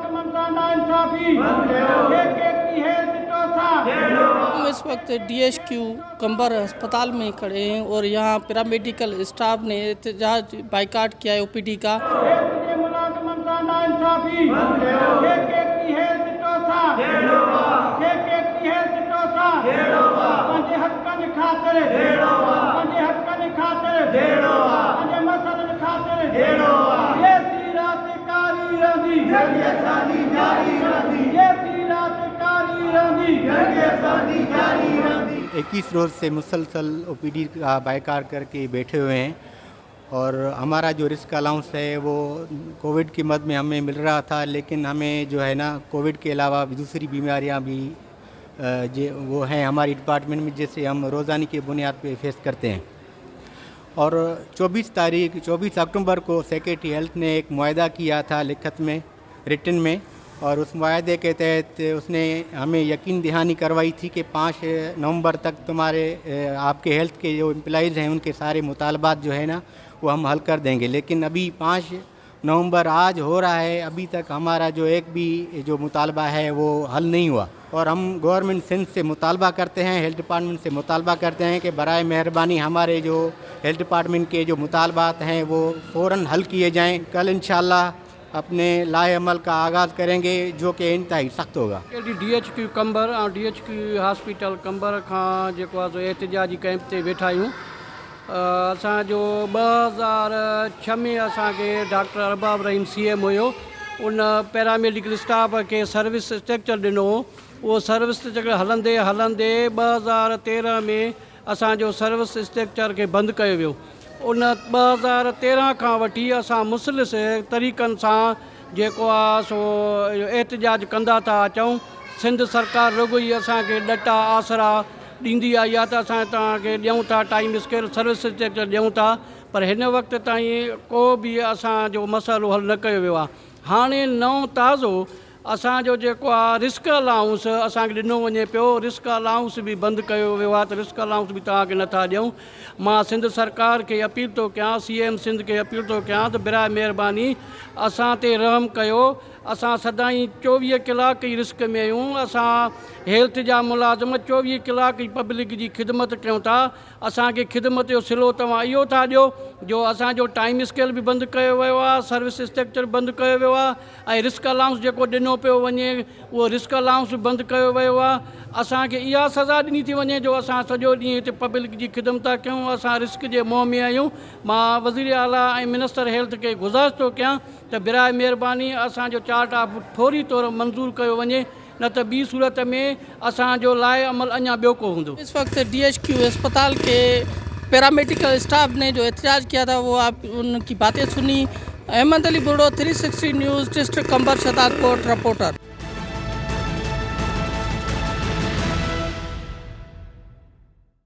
हम इस वक्त DHQ कंबर अस्पताल में खड़े हैं और यहाँ पैरामेडिकल स्टाफ ने एहतजाज बाइकाट किया है OPD का। इक्कीस रोज़ से मुसलसल OPD का बाइकाट करके बैठे हुए हैं और हमारा जो रिस्क अलाउंस है वो कोविड की मद में हमें मिल रहा था, लेकिन हमें जो है ना कोविड के अलावा दूसरी बीमारियां भी वो हैं हमारी डिपार्टमेंट में, जैसे हम रोज़ाना की बुनियाद पे फेस करते हैं। और 24 अक्टूबर को सेक्रेटरी हेल्थ ने एक मुआहदा किया था लिखत में, रिटन में, और उस मुआहदे के तहत उसने हमें यकीन दहानी करवाई थी कि 5 नवंबर तक तुम्हारे आपके हेल्थ के जो एम्प्लॉइज़ हैं उनके सारे मुतालबात जो है ना वो हम हल कर देंगे। लेकिन अभी 5 नवंबर आज हो रहा है, अभी तक हमारा जो एक भी जो मुतालबा है वो हल नहीं हुआ। और हम गवर्नमेंट सिंध से मुतालबा करते हैं, हेल्थ डिपार्टमेंट से मुतालबा करते हैं कि बराए मेहरबानी हमारे जो हेल्थ डिपार्टमेंट के जो मुतालबात हैं वो फ़ौरन हल किए जाएँ। कल इंशाअल्लाह अपने लाहे अमल का आगाज़ करेंगे जो कि इंतहाई सख्त होगा। DHQ कंबर और DHQ हॉस्पिटल कंबर का जो एहतजाजी कैंप से वेठा आहियूं। असांजो 2006 में असांखे डॉक्टर अरबाब रहीम CM हुयो, उन पैरामेडिकल स्टाफ के सर्विस स्ट्रक्चर ॾिनो। उहो सर्विस स्ट्रक्चर हलंदे 2013 में असांजो सर्विस स्ट्रक्चर खे बंदि कयो वियो। उन 2013 खां वठी असां मुसलिस तरीक़नि सां जेको आहे सो एहतजाज कंदा था अचूं। सिंध सरकार रुॻो ई असांखे ॾटा आसरा ॾींदी आहे, या त असां तव्हांखे ॾियूं था टाइम स्केल सर्विस स्ट्रक्चर ॾियूं था, पर हिन वक़्त ताईं को बि असांजो मसइलो हल न कयो वियो आहे। हाणे नओं ताज़ो असांजो जेको आहे रिस्क अलाउंस असांखे ॾिनो वञे पियो, रिस्क अलाउंस बि बंदि कयो वियो आहे, त रिस्क अलाउंस बि तव्हांखे नथा ॾियूं। मां सिंध सरकार खे अपील थो कयां, CM सिंध खे अपील थो कयां त बिराए महिरबानी असां ते रहम कयो। असां सदाईं 24 कलाक ई रिस्क में आहियूं। असां हेल्थ जा मुलाज़िम 24 कलाक ई पब्लिक जी ख़िदमत कयूं था। असांखे ख़िदमत जो सिलो तव्हां इहो था ॾियो जो असांजो टाइम स्केल बि बंदि कयो वियो आहे, सर्विस स्ट्रक्चर बंदि कयो वियो आहे, ऐं रिस्क अलाउंस जेको ॾिनो पियो वञे उहो रिस्क अलाउंस बि बंदि कयो वियो आहे। असांखे इहा सज़ा ॾिनी थी वञे जो असां सॼो ॾींहुं हिते पब्लिक जी ख़िदमत था कयूं। असां रिस्क जे मोह में आहियूं। मां वज़ीर आला ऐं मिनिस्टर हेल्थ खे गुज़ारिश थो कयां त बिराए महिरबानी असांजो चार्ट ऑफ फौरी तौर मंज़ूरु कयो वञे, न त ॿी सूरत में असांजो लाहे अमल अञा ॿियो को हूंदो। इस वक्त DHQ अस्पताल के पैरामेडिकल स्टाफ ने जो एहतजाज किया था वो आप उनकी बातें सुनी। अहमद अली बुर्डो 360 न्यूज़ डिस्ट्रिक्ट कंबर शहजादकोट रिपोर्टर।